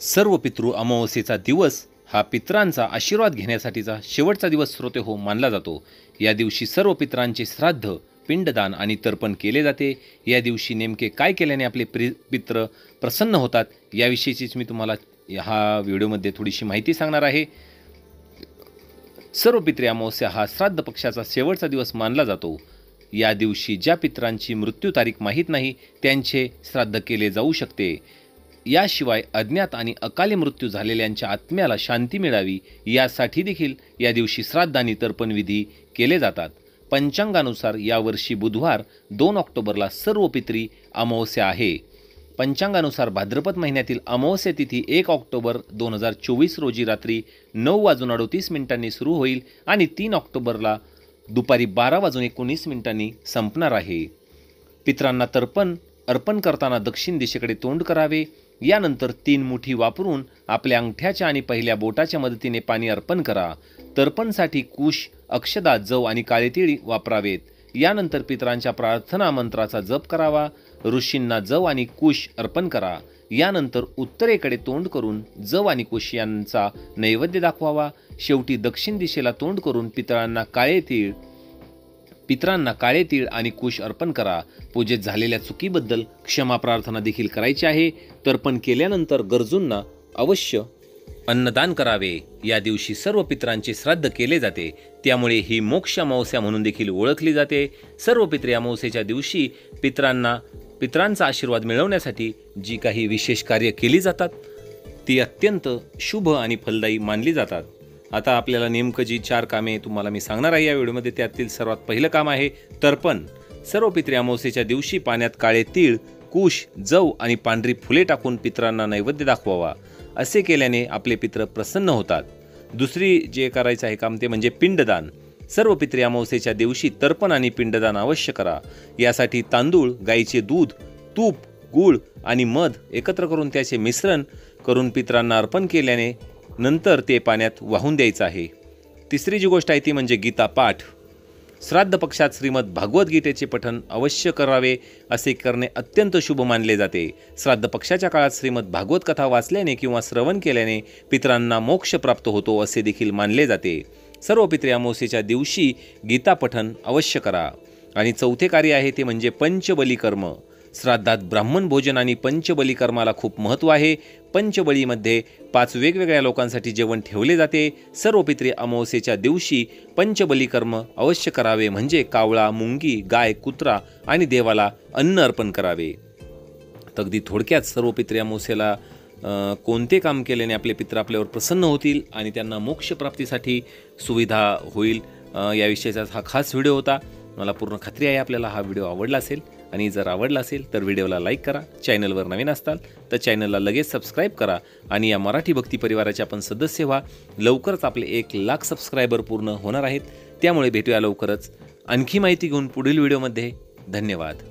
सर्व पितृ अमावस्येचा दिवस हा पितरांचा आशीर्वाद घेण्यासाठीचा शेवटचा दिवस श्रोतेहो मानला जातो। या दिवशी सर्व पितरांचे श्राद्ध, पिंडदान आणि तर्पण केले जाते। या दिवशी नेमके काय केल्याने आपले पित्र प्रसन्न होतात याविषयीचीच मी तुम्हाला ह्या व्हिडिओमध्ये थोडीशी माहिती सांगणार आहे। सर्व पितृ अमावस्या हा श्राद्ध पक्षाचा शेवटचा दिवस मानला जातो। या दिवशी ज्या पितरांची मृत्यू तारीख माहीत नाही त्यांचे श्राद्ध केले जाऊ शकते। याशिवाय अज्ञात आणि अकाली मृत्यू झालेल्यांच्या आत्म्याला शांती मिळावी यासाठी देखील या दिवशी श्राद्ध आणि तर्पण विधी केले जातात। पंचांगानुसार यावर्षी बुधवार 2 ऑक्टोबरला सर्व पितरी अमावस्या आहे। पंचांगानुसार भाद्रपद महिन्यातील अमावस्या तिथी 1 ऑक्टोबर 2024 रोजी रात्री 9:38 सुरू होईल आणि 3 ऑक्टोबरला दुपारी 12:19 संपणार आहे। पितरांना तर्पण अर्पण करताना दक्षिण दिशेकडे तोंड करावे। यानंतर 3 मुठी वापरून आपल्या अंगठ्याच्या आणि पहिल्या बोटाच्या मदतीने पाणी अर्पण करा। तर्पणसाठी कुश, अक्षदा, जव आणि काळे तीळ वापरावेत। यानंतर पितरांच्या प्रार्थना मंत्राचा जप करावा। ऋषींना जव आणि कुश अर्पण करा। यानंतर उत्तरेकडे तोंड करून जव आणि कुश यांचा नैवेद्य दाखवावा। शेवटी दक्षिण दिशेला तोंड करून पितरांना काळे तीळ आणि कुश अर्पण करा। पूजेत झालेल्या चुकीबद्दल क्षमा प्रार्थना देखील करायची आहे। तर्पण केल्यानंतर गरजूंना अवश्य अन्नदान करावे। या दिवशी सर्व पितरांचे श्राद्ध केले जाते, त्यामुळे ही मोक्ष अमावस्या म्हणून देखील ओळखली जाते। सर्व पितृ अमावस्येच्या दिवशी पितरांचा आशीर्वाद मिळवण्यासाठी जी काही विशेष कार्य केली जातात ती अत्यंत शुभ आणि फलदायी मानली जातात। आता आपल्याला नेमकं जी 4 कामे तुम्हाला मी सांगणार आहे या व्हिडिओमध्ये, त्यातील सर्वात पहिलं काम आहे तर्पण। सर्व पितृ अमावस्येच्या दिवशी पाण्यात काळे तीळ, कुश, जव आणि पांढरी फुले टाकून पितरांना नैवेद्य दाखवावा। असे केल्याने आपले पित्र प्रसन्न होतात। दुसरी जे करायचं आहे काम ते म्हणजे पिंडदान। सर्व पितृ अमावस्येच्या दिवशी तर्पण आणि पिंडदान अवश्य करा। यासाठी तांदूळ, गाईचे दूध, तूप, गूळ आणि मध एकत्र करून त्याचे मिश्रण करून पितरांना अर्पण केल्याने नंतर ते पाण्यात वाहून द्यायचं आहे। तिसरी जी गोष्ट आहे ती म्हणजे गीता पाठ। श्राद्ध पक्षात श्रीमद भागवत गीतेचे पठण अवश्य करावे। असे करणे अत्यंत शुभ मानले जाते। श्राद्ध पक्षाच्या काळात श्रीमद भागवत कथा वाचल्याने किंवा श्रवण केल्याने पितरांना मोक्ष प्राप्त होतो असे देखील मानले जाते। सर्व पितृ अमावस्येच्या दिवशी गीता पठण अवश्य करा। आणि चौथे कार्य आहे ते म्हणजे पंचबली कर्म। श्राद्धात ब्राह्मण भोजन आणि पंचबली कर्माला खूप महत्त्व आहे। पंचबलीमध्ये 5 वेगवेगळ्या लोकांसाठी जेवण ठेवले जाते। सर्व पितृ अमावस्येच्या दिवशी पंचबली कर्म अवश्य करावे, म्हणजे कावळा, मुंगी, गाय, कुत्रा आणि देवाला अन्न अर्पण करावे। अगदी थोडक्यात सर्व पितृ अमावस्येला कोणते काम केल्याने आपले पित्र आपल्यावर प्रसन्न होतील आणि त्यांना मोक्ष प्राप्तीसाठी सुविधा होईल याविषयीचा हा खास व्हिडिओ होता। मला पूर्ण खात्री आहे आपल्याला हा व्हिडिओ आवडला असेल, आणि जर आवडला असेल तर व्हिडिओला लाईक करा। चॅनलवर नवीन असताल तर चॅनलला लगेच सबस्क्राईब करा आणि या मराठी भक्ती परिवाराचे आपण सदस्य व्हा। लवकरच आपले 1 लाख सबस्क्रायबर पूर्ण होणार आहेत, त्यामुळे भेटूया लवकरच आणखी माहिती घेऊन पुढील व्हिडिओमध्ये। धन्यवाद।